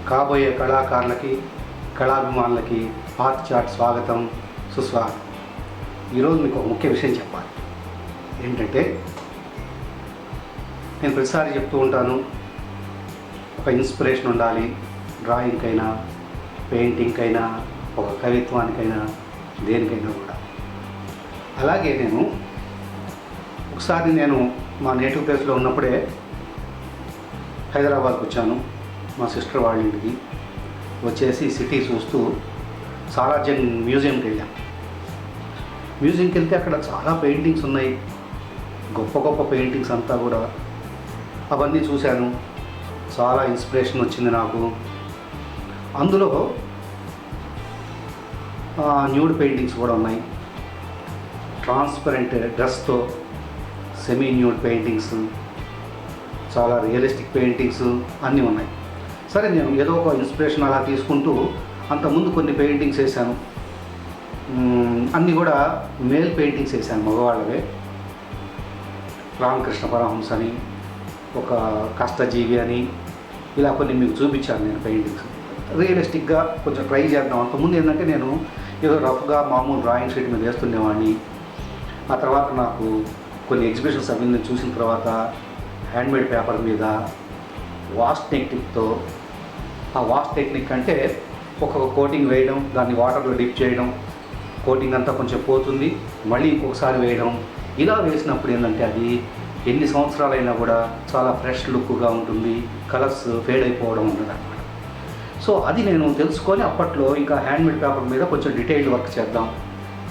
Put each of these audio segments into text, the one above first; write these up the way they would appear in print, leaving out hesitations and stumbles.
కాబోయే కళాకారులకి కళాభిమానులకి art chat స్వాగతం సుస్వాగతం. ఈరోజు మీకు ఒక ముఖ్య విషయం చెప్పాలి. ఏంటంటే నేను ప్రతిసారి చెప్తూ ఉంటాను, ఒక ఇన్స్పిరేషన్ ఉండాలి. డ్రాయింగ్కైనా, పెయింటింగ్కైనా, ఒక కవిత్వానికైనా, దేనికైనా కూడా. అలాగే ఒకసారి నేను మా నేటివ్ ప్లేస్లో ఉన్నప్పుడే హైదరాబాద్కి వచ్చాను. మా సిస్టర్ వాళ్ళ ఇంటికి వచ్చేసి సిటీ చూస్తూ సాలార్జంగ్ మ్యూజియంకి వెళ్ళాం. మ్యూజియంకి వెళ్తే అక్కడ చాలా పెయింటింగ్స్ ఉన్నాయి, గొప్ప గొప్ప పెయింటింగ్స్ అంతా కూడా. అవన్నీ చూశాను, చాలా ఇన్స్పిరేషన్ వచ్చింది నాకు. అందులో న్యూడ్ పెయింటింగ్స్ కూడా ఉన్నాయి, ట్రాన్స్పరెంట్ డ్రెస్తో సెమీ న్యూడ్ పెయింటింగ్స్, చాలా రియలిస్టిక్ పెయింటింగ్స్ అన్నీ ఉన్నాయి. సరే, నేను ఏదో ఒక ఇన్స్పిరేషన్ అలా తీసుకుంటూ అంతకుముందు కొన్ని పెయింటింగ్స్ వేసాను. అన్నీ కూడా మేల్ పెయింటింగ్స్ వేసాను, మగవాళ్ళవే. రామకృష్ణ పరమహంస అని, ఒక కష్టజీవి అని, ఇలా కొన్ని మీకు చూపించాను నేను పెయింటింగ్స్. రియలిస్టిక్గా కొంచెం ట్రై చేద్దాం. అంతకుముందు ఏంటంటే నేను ఏదో రఫ్గా మామూలు డ్రాయింగ్ షీట్ మీద వేస్తుండేవాడిని. ఆ తర్వాత నాకు కొన్ని ఎగ్జిబిషన్స్ అవి చూసిన తర్వాత హ్యాండ్మేడ్ పేపర్ మీద వాష్ టెక్నిక్తో, ఆ వాష్ టెక్నిక్ అంటే ఒక్కొక్క కోటింగ్ వేయడం, దాన్ని వాటర్లో డిప్ చేయడం, కోటింగ్ అంతా కొంచెం పోతుంది, మళ్ళీ ఇంకొకసారి వేయడం. ఇలా వేసినప్పుడు ఏంటంటే అది ఎన్ని సంవత్సరాలైనా కూడా చాలా ఫ్రెష్ లుక్గా ఉంటుంది, కలర్స్ ఫేడ్ అయిపోవడం ఉంటుంది అన్నమాట. సో అది నేను తెలుసుకొని అప్పట్లో ఇంకా హ్యాండ్మేడ్ పేపర్ మీద కొంచెం డీటెయిల్డ్ వర్క్ చేద్దాం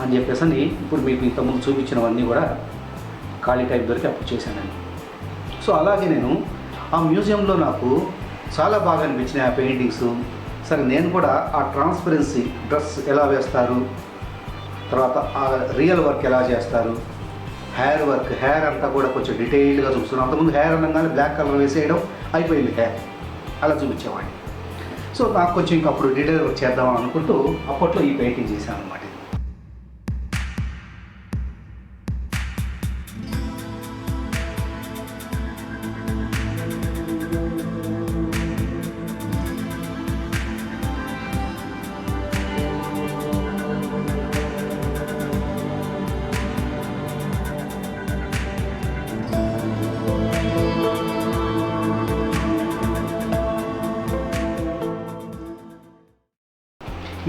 అని చెప్పేసి ఇప్పుడు మీకు ఇంతకుముందు చూపించినవన్నీ కూడా ఖాళీ టైప్ దొరికి అప్పుడు చేశానండి. సో అలాగే నేను ఆ మ్యూజియంలో నాకు చాలా బాగా అనిపించినాయి ఆ పెయింటింగ్స్. సరే, నేను కూడా ఆ ట్రాన్స్పరెన్సీ డ్రెస్ ఎలా వేస్తారు, తర్వాత ఆ రియల్ వర్క్ ఎలా చేస్తారు, హెయిర్ అంతా కూడా కొంచెం డీటెయిల్డ్గా చూస్తున్నాను. అంతకుముందు హెయిర్ అనగానే బ్లాక్ కలర్ వేసేయడం అయిపోయింది, హెయిర్ అలా చూపించేవాడిని. సో నాకు కొంచెం ఇంకా అప్పుడు డీటెయిల్ వర్క్ చేద్దామని అనుకుంటూ అప్పట్లో ఈ పెయింటింగ్ చేశాను అన్నమాట.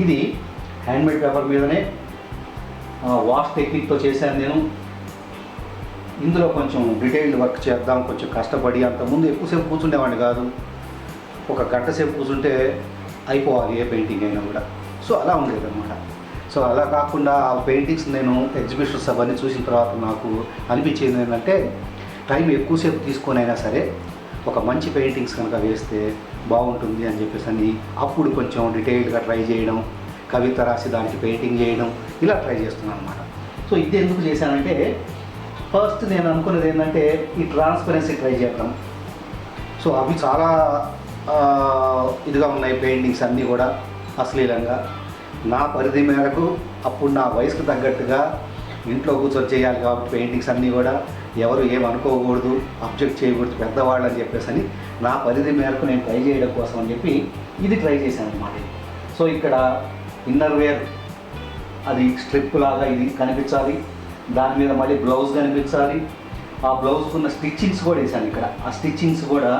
ఇది హ్యాండ్మేడ్ పేపర్ మీదనే వాష్ టెక్నిక్తో చేశాను నేను. ఇందులో కొంచెం డీటెయిల్డ్ వర్క్ చేద్దాం, కొంచెం కష్టపడి. అంతకుముందు ఎక్కువసేపు కూర్చుండేవాడిని కాదు, ఒక గంట సేపు కూర్చుంటే అయిపోవాలి ఏ పెయింటింగ్ అయినా కూడా. సో అలా ఉండేది అనమాట. సో అలా కాకుండా ఆ పెయింటింగ్స్ నేను ఎగ్జిబిషన్స్ అవన్నీ చూసిన తర్వాత నాకు అనిపించేది ఏంటంటే, టైం ఎక్కువసేపు తీసుకొని అయినా సరే ఒక మంచి పెయింటింగ్స్ కనుక వేస్తే బాగుంటుంది అని చెప్పేసి అప్పుడు కొంచెం డీటెయిల్డ్గా ట్రై చేయడం, కవిత రాసి దానికి పెయింటింగ్ చేయడం, ఇలా ట్రై చేస్తున్నాను అనమాట. సో ఇది ఎందుకు చేశానంటే, ఫస్ట్ నేను అనుకున్నది ఏంటంటే ఈ ట్రాన్స్పరెన్సీ ట్రై చేద్దాం. సో అవి చాలా ఇదిగా ఉన్నాయి పెయింటింగ్స్ అన్నీ కూడా, అశ్లీలంగా. నా పరిధి మేరకు అప్పుడు నా వయసుకు తగ్గట్టుగా ఇంట్లో కూర్చొని చేయాలి కాబట్టి పెయింటింగ్స్ అన్నీ కూడా ఎవరు ఏమనుకోకూడదు, అబ్జెక్ట్ చేయకూడదు పెద్దవాళ్ళు అని చెప్పేసి నా పరిధి మేరకు నేను ట్రై చేయడం కోసం అని చెప్పి ఇది ట్రై చేశాను అన్నమాట. సో ఇక్కడ ఇన్నర్ వేర్ అది స్ట్రిప్ లాగా ఇది కనిపించాలి, దాని మీద మళ్ళీ బ్లౌజ్ కనిపించాలి. ఆ బ్లౌజ్కున్న స్టిచ్చింగ్స్ కూడా వేసాను ఇక్కడ. ఆ స్టిచ్చింగ్స్ కూడా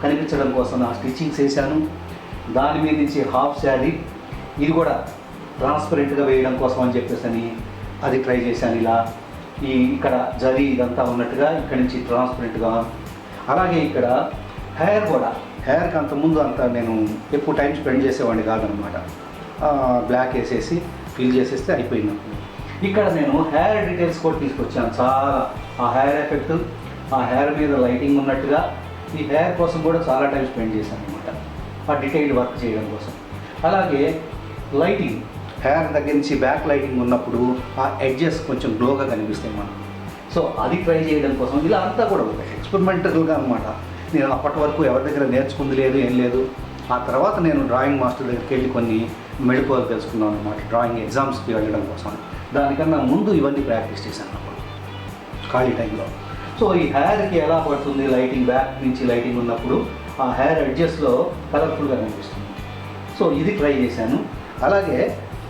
కనిపించడం కోసం ఆ స్టిచ్చింగ్స్ వేసాను. దాని మీద నుంచి హాఫ్ శారీ, ఇది కూడా ట్రాన్స్పరెంట్గా వేయడం కోసం అని చెప్పేసి అది ట్రై చేశాను. ఇలా ఇక్కడ జరీ ఇదంతా ఉన్నట్టుగా ఇక్కడ నుంచి ట్రాన్స్పరెంట్గా. అలాగే ఇక్కడ హెయిర్ కూడా, హెయిర్కి అంతకుముందు అంత నేను ఎక్కువ టైం స్పెండ్ చేసేవాడిని కాదనమాట. బ్లాక్ వేసేసి ఫిల్ చేసేస్తే అయిపోయింది. ఇక్కడ నేను హెయిర్ డీటెయిల్స్ కూడా తీసుకొచ్చాను చాలా. ఆ హెయిర్ ఎఫెక్ట్, ఆ హెయిర్ మీద లైటింగ్ ఉన్నట్టుగా ఈ హెయిర్ కోసం కూడా చాలా టైం స్పెండ్ చేశాను అనమాట, ఆ డీటెయిల్డ్ వర్క్ చేయడం కోసం. అలాగే లైటింగ్, హెయిర్ దగ్గర నుంచి బ్యాక్ లైటింగ్ ఉన్నప్పుడు ఆ ఎడ్జెస్ కొంచెం గ్లోగా కనిపిస్తాయి మనం. సో అది ట్రై చేయడం కోసం ఇలా అంతా కూడా ఒక ఎక్స్పెరిమెంటల్గా అనమాట. నేను అప్పటి వరకు ఎవరి దగ్గర నేర్చుకుంది లేదు, ఏం లేదు. ఆ తర్వాత నేను డ్రాయింగ్ మాస్టర్ దగ్గరికి వెళ్ళి కొన్ని మెళకువలు తెలుసుకున్నాను అనమాట, డ్రాయింగ్ ఎగ్జామ్స్కి వెళ్ళడం కోసం. దానికన్నా ముందు ఇవన్నీ ప్రాక్టీస్ చేశాను అప్పుడు ఖాళీ టైంలో. సో ఈ హెయిర్కి ఎలా పడుతుంది లైటింగ్, బ్యాక్ నుంచి లైటింగ్ ఉన్నప్పుడు ఆ హెయిర్ ఎడ్జెస్లో కలర్ఫుల్గా కనిపిస్తుంది. సో ఇది ట్రై చేశాను. అలాగే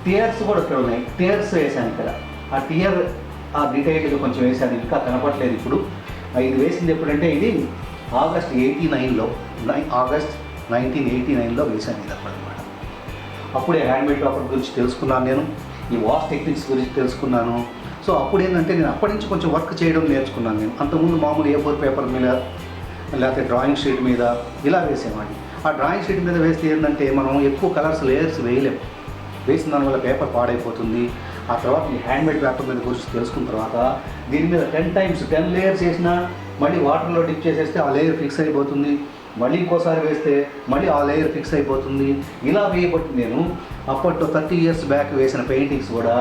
టియర్స్ కూడా ఇక్కడ ఉన్నాయి, టియర్స్ వేసాను ఇక్కడ. ఆ టియర్ ఆ డీటెయిల్గా కొంచెం వేసాను, ఇంకా కనపడలేదు ఇప్పుడు. ఇది వేసింది ఎప్పుడంటే ఇది ఆగస్ట్ 1989లో వేసాను ఇది అన్నమాట. అప్పుడే హ్యాండ్మేడ్ పేపర్ గురించి తెలుసుకున్నాను నేను, ఈ వాష్ టెక్నిక్స్ గురించి తెలుసుకున్నాను. సో అప్పుడు ఏంటంటే నేను అప్పటి నుంచి కొంచెం వర్క్ చేయడం నేర్చుకున్నాను. నేను అంతకుముందు మామూలు A4 పేపర్ మీద లేకపోతే డ్రాయింగ్ షీట్ మీద ఇలా వేసేవాడిని. ఆ డ్రాయింగ్ షీట్ మీద వేస్తే ఏంటంటే మనం ఎక్కువ కలర్స్ లేయర్స్ వేయలేము, వేసిన దానివల్ల పేపర్ పాడైపోతుంది. ఆ తర్వాత ఈ హ్యాండ్మేడ్ పేపర్ మీద గురించి తెలుసుకున్న తర్వాత దీని మీద 10 times 10 లేయర్స్ వేసినా మళ్ళీ వాటర్లో డిప్ చేసేస్తే ఆ లేయర్ ఫిక్స్ అయిపోతుంది, మళ్ళీ ఇంకోసారి వేస్తే మళ్ళీ ఆ లేయర్ ఫిక్స్ అయిపోతుంది. ఇలా వేయబట్టి నేను అప్పట్లో 30 years బ్యాక్ వేసిన పెయింటింగ్స్ కూడా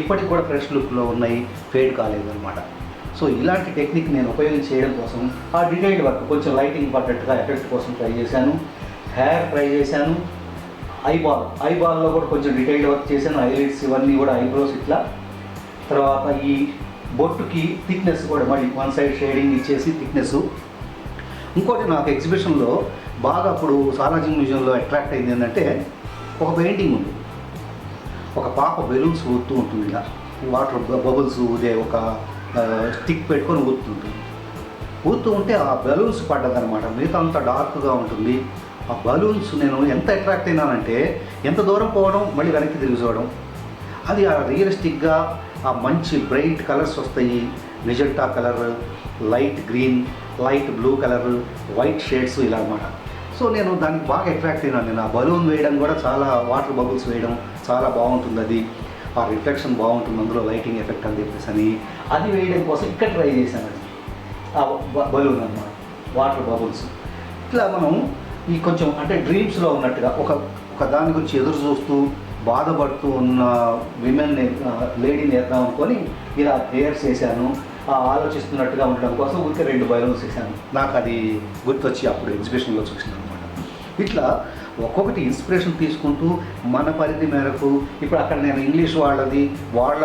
ఇప్పటికి కూడా ఫ్రెష్ లుక్లో ఉన్నాయి, ఫేడ్ కాలేదు అనమాట. సో ఇలాంటి టెక్నిక్ నేను ఉపయోగించి చేయడం కోసం ఆ డీటెయిల్డ్ వర్క్ కొంచెం లైటింగ్ పడ్డట్టుగా ఎఫెక్ట్ కోసం ట్రై చేశాను. హెయిర్ ట్రై చేశాను, ఐబాల్లో కూడా కొంచెం డీటెయిల్డ్ వర్క్ చేశాను, హైలైట్స్ ఇవన్నీ కూడా, ఐబ్రోస్ ఇట్లా. తర్వాత ఈ బొట్టుకి థిక్నెస్ కూడా మళ్ళీ 1 side షేడింగ్ ఇచ్చేసి థిక్నెస్. ఇంకోటి నాకు ఎగ్జిబిషన్లో బాగా అప్పుడు సాలార్జంగ్ మ్యూజియంలో అట్రాక్ట్ అయింది ఏంటంటే ఒక పెయింటింగ్ ఉంది, ఒక పాప బెలూన్స్ ఊదుతూ ఉంటుంది, ఇలా వాటర్ బబుల్స్ ఊదే ఒక స్టిక్ పెట్టుకొని ఊదుతూ ఉంటే ఆ బెలూన్స్ పడ్డదనమాట. మిగతా అంతా డార్క్గా ఉంటుంది. ఆ బలూన్స్ నేను ఎంత అట్రాక్ట్ అయినానంటే ఎంత దూరం పోవడం మళ్ళీ వెనక్కి తిరిగి చూడడం, అది ఆ రియలిస్టిక్గా ఆ మంచి బ్రైట్ కలర్స్ వస్తాయి, magenta colour, light green, light blue colour, white shades ఇలా అనమాట. సో నేను దానికి బాగా అట్రాక్ట్ అయినాను. నేను ఆ బలూన్ వేయడం కూడా చాలా, వాటర్ బబుల్స్ వేయడం చాలా బాగుంటుంది, అది ఆ రిఫ్లెక్షన్ బాగుంటుంది అందులో, లైటింగ్ ఎఫెక్ట్ అని చెప్పేసి అని అది వేయడం కోసం ఇక్కడ ట్రై చేశాను. అది ఆ బలూన్ అన్నమాట, వాటర్ బబుల్స్. ఇట్లా మనం ఈ కొంచెం అంటే డ్రీమ్స్లో ఉన్నట్టుగా ఒక దాని గురించి ఎదురు చూస్తూ బాధపడుతూ ఉన్న లేడీని వేద్దాం అనుకొని ఇలా హెయిర్స్ వేసాను. ఆలోచిస్తున్నట్టుగా ఉండడం కోసం ఊరికే 2 బలూన్స్ వేసాను. నాకు అది గుర్తొచ్చి అప్పుడు ఎగ్జిబిషన్లో చూసాను అనమాట. ఇట్లా ఒక్కొక్కటి ఇన్స్పిరేషన్ తీసుకుంటూ మన పరిధి మేరకు, ఇప్పుడు అక్కడ నేను ఇంగ్లీష్ వాళ్ళ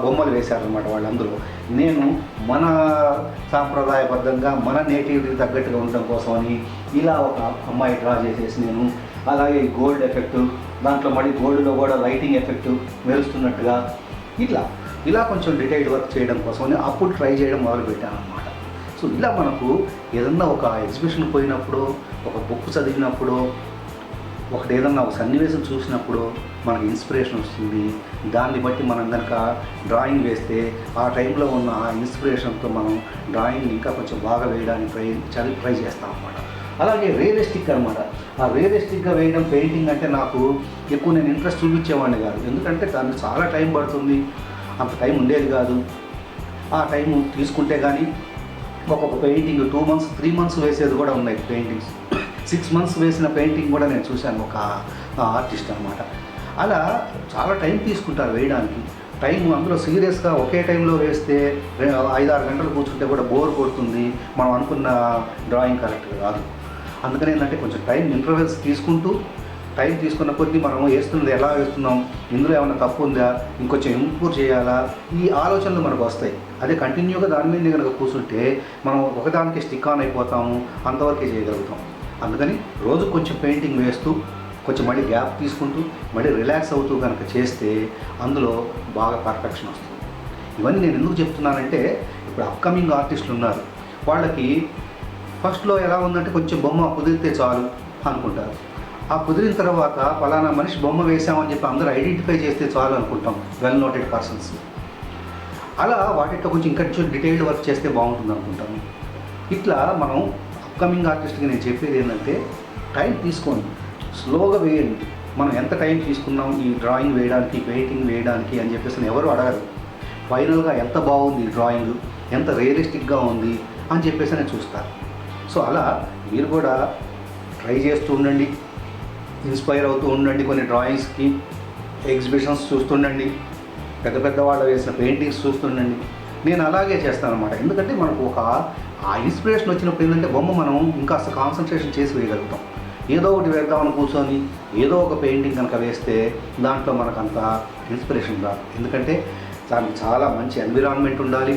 బొమ్మలు వేశారనమాట వాళ్ళందరూ. నేను మన సాంప్రదాయబద్ధంగా మన నేటివిటీకి తగ్గట్టుగా ఉండడం కోసం అని ఇలా ఒక అమ్మాయి డ్రా చేసేసి నేను, అలాగే గోల్డ్ ఎఫెక్ట్, దాంట్లో మళ్ళీ గోల్డ్లో కూడా లైటింగ్ ఎఫెక్ట్ మెరుస్తున్నట్టుగా ఇలా కొంచెం డీటెయిల్డ్ వర్క్ చేయడం కోసం అప్పుడు ట్రై చేయడం మొదలుపెట్టాను అనమాట. సో ఇలా మనకు ఏదన్నా ఒక ఎగ్జిబిషన్ పోయినప్పుడు, ఒక బుక్ చదివినప్పుడు, ఏదన్నా ఒక సన్నివేశం చూసినప్పుడు మనకు ఇన్స్పిరేషన్ వస్తుంది. దాన్ని బట్టి మనం కనుక డ్రాయింగ్ వేస్తే ఆ టైంలో ఉన్న ఆ ఇన్స్పిరేషన్తో మనం డ్రాయింగ్ ఇంకా కొంచెం బాగా వేయడానికి ట్రై చేస్తాం అన్నమాట. అలాగే రియలిస్టిక్ అనమాట. ఆ రియలిస్టిక్గా వేయడం పెయింటింగ్ అంటే నాకు ఎక్కువ నేను ఇంట్రెస్ట్ చూపించేవాడిని కాదు, ఎందుకంటే దానికి చాలా టైం పడుతుంది, అంత టైం ఉండేది కాదు. ఆ టైం తీసుకుంటే కానీ ఒక్కొక్క పెయింటింగ్ 2 months 3 months వేసేది కూడా ఉన్నాయి పెయింటింగ్స్. 6 months వేసిన పెయింటింగ్ కూడా నేను చూశాను, ఒక ఆర్టిస్ట్ అనమాట. అలా చాలా టైం తీసుకుంటారు వేయడానికి. టైం అందులో సీరియస్గా ఒకే టైంలో వేస్తే 5-6 గంటలు కూర్చుంటే కూడా బోర్ కొడుతుంది, మనం అనుకున్న డ్రాయింగ్ కరెక్ట్గా రాదు. అందుకని ఏంటంటే కొంచెం టైం ఇంటర్వెల్స్ తీసుకుంటూ, టైం తీసుకున్న కొద్దీ మనం వేస్తున్నది ఎలా వేస్తున్నాం, ఇందులో ఏమైనా తప్పు ఉందా, ఇంకొంచెం ఇంప్రూవ్ చేయాలా, ఈ ఆలోచనలు మనకు వస్తాయి. అదే కంటిన్యూగా దాని మీద కనుక కూర్చుంటే మనం ఒకదానికి స్టిక్ ఆన్ అయిపోతాము, అంతవరకే చేయగలుగుతాం. అందుకని రోజు కొంచెం పెయింటింగ్ వేస్తూ, కొంచెం మళ్ళీ గ్యాప్ తీసుకుంటూ, మళ్ళీ రిలాక్స్ అవుతూ కనుక చేస్తే అందులో బాగా పర్ఫెక్షన్ వస్తుంది. ఇవన్నీ నేను ఎందుకు చెప్తున్నానంటే, ఇప్పుడు అప్కమింగ్ ఆర్టిస్టులు ఉన్నారు, వాళ్ళకి ఫస్ట్లో ఎలా ఉందంటే కొంచెం బొమ్మ కుదిరితే చాలు అనుకుంటారు. ఆ కుదిరిన తర్వాత ఫలానా మనిషి బొమ్మ వేసామని చెప్పి అందరూ ఐడెంటిఫై చేస్తే చాలు అనుకుంటాం, వెల్ నోటెడ్ పర్సన్స్. అలా వాటితో కొంచెం ఇంకా డీటెయిల్డ్ వర్క్ చేస్తే బాగుంటుంది అనుకుంటాము. ఇట్లా మనం అప్కమింగ్ ఆర్టిస్ట్కి నేను చెప్పేది ఏంటంటే, టైం తీసుకోండి, స్లోగా వేయండి. మనం ఎంత టైం తీసుకున్నాం ఈ డ్రాయింగ్ వేయడానికి, పెయింటింగ్ వేయడానికి అని చెప్పేసి ఎవరు అడగరు. ఫైనల్గా ఎంత బాగుంది డ్రాయింగ్, ఎంత రియలిస్టిక్గా ఉంది అని చెప్పేసి నేను చూస్తారు. సో అలా మీరు కూడా ట్రై చేస్తూ ఉండండి, ఇన్స్పైర్ అవుతూ ఉండండి. కొన్ని డ్రాయింగ్స్కి ఎగ్జిబిషన్స్ చూస్తుండండి, పెద్ద వాళ్ళు వేసిన పెయింటింగ్స్ చూస్తుండండి. నేను అలాగే చేస్తాను అనమాట. ఎందుకంటే మనకు ఆ ఇన్స్పిరేషన్ వచ్చినప్పుడు ఏంటంటే బొమ్మ మనం ఇంకాస్త కాన్సన్ట్రేషన్ చేసి వేయగలుగుతాం. ఏదో ఒకటి వేద్దామని కూర్చొని ఏదో ఒక పెయింటింగ్ కనుక వేస్తే దాంట్లో మనకు అంత ఇన్స్పిరేషన్ రాదు. ఎందుకంటే దానికి చాలా మంచి ఎన్విరాన్మెంట్ ఉండాలి,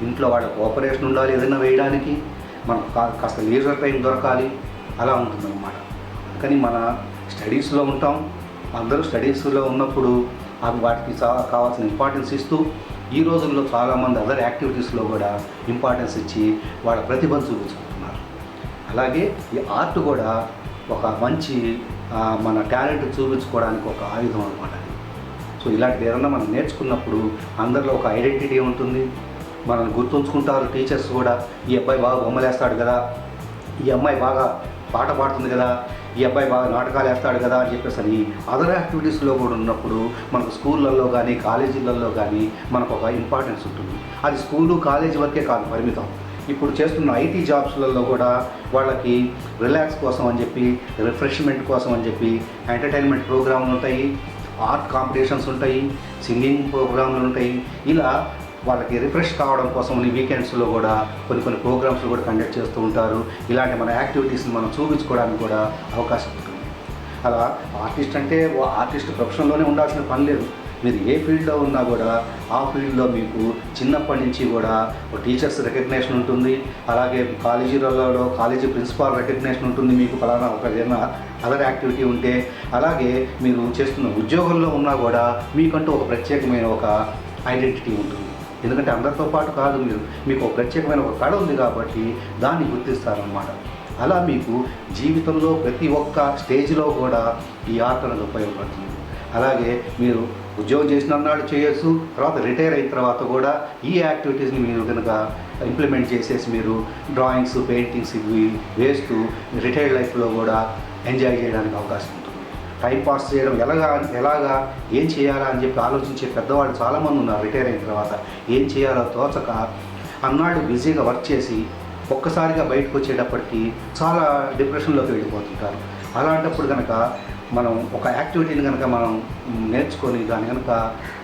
ఇంట్లో వాళ్ళ కోఆపరేషన్ ఉండాలి, ఏదైనా వేయడానికి మనకు కాస్త లీజర్ టైం దొరకాలి, అలా ఉంటుందన్నమాట. కానీ మన స్టడీస్లో ఉంటాం. అందరూ స్టడీస్లో ఉన్నప్పుడు అవి వాటికి కావాల్సిన ఇంపార్టెన్స్ ఇస్తూ ఈ రోజుల్లో చాలామంది అదర్ యాక్టివిటీస్లో కూడా ఇంపార్టెన్స్ ఇచ్చి వాళ్ళ ప్రతిభను చూపించుకుంటున్నారు. అలాగే ఈ ఆర్ట్ కూడా ఒక మంచి మన టాలెంట్ చూపించుకోవడానికి ఒక ఆయుధం అనమాట. సో ఇలాంటిది ఏదన్నా మనం నేర్చుకున్నప్పుడు అందరిలో ఒక ఐడెంటిటీ ఉంటుంది. మనల్ని గుర్తుంచుకుంటారు టీచర్స్ కూడా. ఈ అబ్బాయి బాగా బొమ్మలేస్తాడు కదా, ఈ అమ్మాయి బాగా పాట పాడుతుంది కదా, ఈ అబ్బాయి బాగా నాటకాలు వేస్తాడు కదా అని చెప్పేసి అని అదర్ యాక్టివిటీస్లో కూడా ఉన్నప్పుడు మనకు స్కూళ్ళల్లో కానీ కాలేజీలలో కానీ మనకు ఒక ఇంపార్టెన్స్ ఉంటుంది. అది స్కూలు కాలేజీ వరకే కాదు పరిమితం. ఇప్పుడు చేస్తున్న ఐటీ జాబ్స్లలో కూడా వాళ్ళకి రిలాక్స్ కోసం అని చెప్పి, రిఫ్రెష్మెంట్ కోసం అని చెప్పి ఎంటర్టైన్మెంట్ ప్రోగ్రాంలు ఉంటాయి, ఆర్ట్ కాంపిటీషన్స్ ఉంటాయి, సింగింగ్ ప్రోగ్రాంలు ఉంటాయి. ఇలా వాళ్ళకి రిఫ్రెష్ కావడం కోసం వీకెండ్స్లో కూడా కొన్ని ప్రోగ్రామ్స్ కూడా కండక్ట్ చేస్తూ ఉంటారు. ఇలాంటి మన యాక్టివిటీస్ని మనం చూపించుకోవడానికి కూడా అవకాశం ఉంటుంది. అలా ఆర్టిస్ట్ అంటే ఆర్టిస్ట్ ప్రొఫెషన్లోనే ఉండాల్సిన పని లేదు. మీరు ఏ ఫీల్డ్లో ఉన్నా కూడా ఆ ఫీల్డ్లో మీకు చిన్నప్పటి నుంచి కూడా టీచర్స్ రికగ్నేషన్ ఉంటుంది. అలాగే కాలేజీలలో కాలేజీ ప్రిన్సిపాల్ రికగ్నేషన్ ఉంటుంది మీకు ఫలానా ఒక ఏదైనా అదర్ యాక్టివిటీ ఉంటే. అలాగే మీరు చేస్తున్న ఉద్యోగంలో ఉన్నా కూడా మీకంటూ ఒక ప్రత్యేకమైన ఒక ఐడెంటిటీ ఉంటుంది. ఎందుకంటే అందరితో పాటు కాదు, మీకు ఒక ప్రత్యేకమైన ఒక కళ ఉంది కాబట్టి దాన్ని గుర్తిస్తారన్నమాట. అలా మీకు జీవితంలో ప్రతి ఒక్క స్టేజ్లో కూడా ఈ ఆర్ట్ అనేది ఉపయోగపడుతుంది. అలాగే మీరు ఉద్యోగం చేసిన నాడు చేయొచ్చు, తర్వాత రిటైర్ అయిన తర్వాత కూడా ఈ యాక్టివిటీస్ని మీరు కనుక ఇంప్లిమెంట్ చేసేసి మీరు డ్రాయింగ్స్, పెయింటింగ్స్ ఇవి వేస్తూ రిటైర్డ్ లైఫ్లో కూడా ఎంజాయ్ చేయడానికి అవకాశం ఉంటుంది. టైం పాస్ చేయడం ఎలాగా ఏం చేయాలా అని చెప్పి ఆలోచించే పెద్దవాళ్ళు చాలామంది ఉన్నారు. రిటైర్ అయిన తర్వాత ఏం చేయాలో తోచక అన్నాళ్ళు బిజీగా వర్క్ చేసి ఒక్కసారిగా బయటకు వచ్చేటప్పటికి చాలా డిప్రెషన్లోకి వెళ్ళిపోతుంటారు. అలాంటప్పుడు కనుక మనం ఒక యాక్టివిటీని కనుక మనం నేర్చుకొని దాన్ని కనుక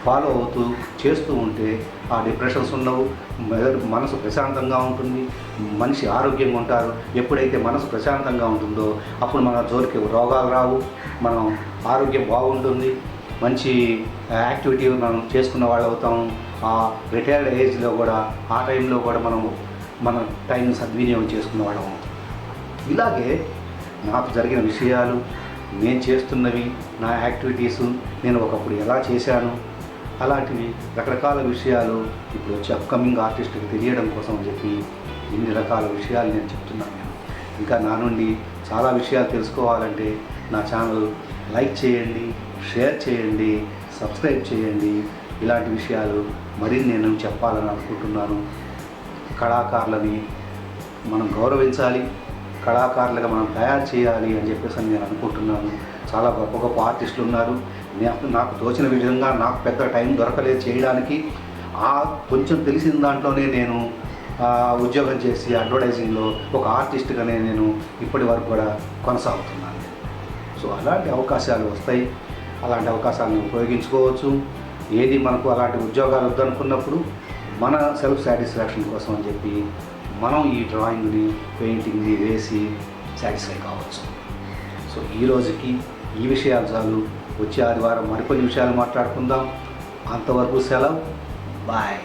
ఫాలో అవుతూ చేస్తూ ఉంటే ఆ డిప్రెషన్స్ ఉండవు, మనసు ప్రశాంతంగా ఉంటుంది, మనిషి ఆరోగ్యంగా ఉంటారు. ఎప్పుడైతే మనసు ప్రశాంతంగా ఉంటుందో అప్పుడు మన జోలికి రోగాలు రావు, మనం ఆరోగ్యం బాగుంటుంది, మంచి యాక్టివిటీ మనం చేసుకున్న వాళ్ళు అవుతాము. ఆ రిటైర్డ్ ఏజ్లో కూడా ఆ టైంలో కూడా మనం మన టైంని సద్వినియోగం చేసుకున్న వాళ్ళం అవుతాం. ఇలాగే నాకు జరిగిన విషయాలు, నేను చేస్తున్నవి, నా యాక్టివిటీసు, నేను ఒకప్పుడు ఎలా చేశాను, అలాంటివి రకరకాల విషయాలు ఇప్పుడు వచ్చి అప్కమింగ్ ఆర్టిస్ట్కి తెలియడం కోసం అని చెప్పి ఇన్ని రకాల విషయాలు నేను చెప్తున్నాను. ఇంకా నా నుండి చాలా విషయాలు తెలుసుకోవాలంటే నా ఛానల్ లైక్ చేయండి, షేర్ చేయండి, సబ్స్క్రైబ్ చేయండి. ఇలాంటి విషయాలు మరిన్ని నేను చెప్పాలని అనుకుంటున్నాను. కళాకారులని మనం గౌరవించాలి, కళాకారులుగా మనం తయారు చేయాలి అని చెప్పేసి నేను అనుకుంటున్నాను. చాలా గొప్ప గొప్ప ఆర్టిస్టులు ఉన్నారు. నాకు తోచిన విధంగా నాకు పెద్ద టైం దొరకలేదు చేయడానికి. కొంచెం తెలిసిన దాంట్లోనే నేను ఉద్యోగం చేసి అడ్వర్టైజింగ్లో ఒక ఆర్టిస్ట్గానే నేను ఇప్పటి వరకు కూడా కొనసాగుతున్నాను. సో అలాంటి అవకాశాలు వస్తాయి, అలాంటి అవకాశాలను ఉపయోగించుకోవచ్చు. ఏది మనకు అలాంటి ఉద్యోగాలు వద్దనుకున్నప్పుడు మన సెల్ఫ్ సాటిస్ఫాక్షన్ కోసం అని చెప్పి మనం ఈ డ్రాయింగ్ని, పెయింటింగ్ని వేసి సాటిస్ఫై కావచ్చు. సో ఈ రోజుకి ఈ విషయాలు చాలు. వచ్చే ఆదివారం మరికొన్ని విషయాలు మాట్లాడుకుందాం. అంతవరకు సెలవు, బాయ్.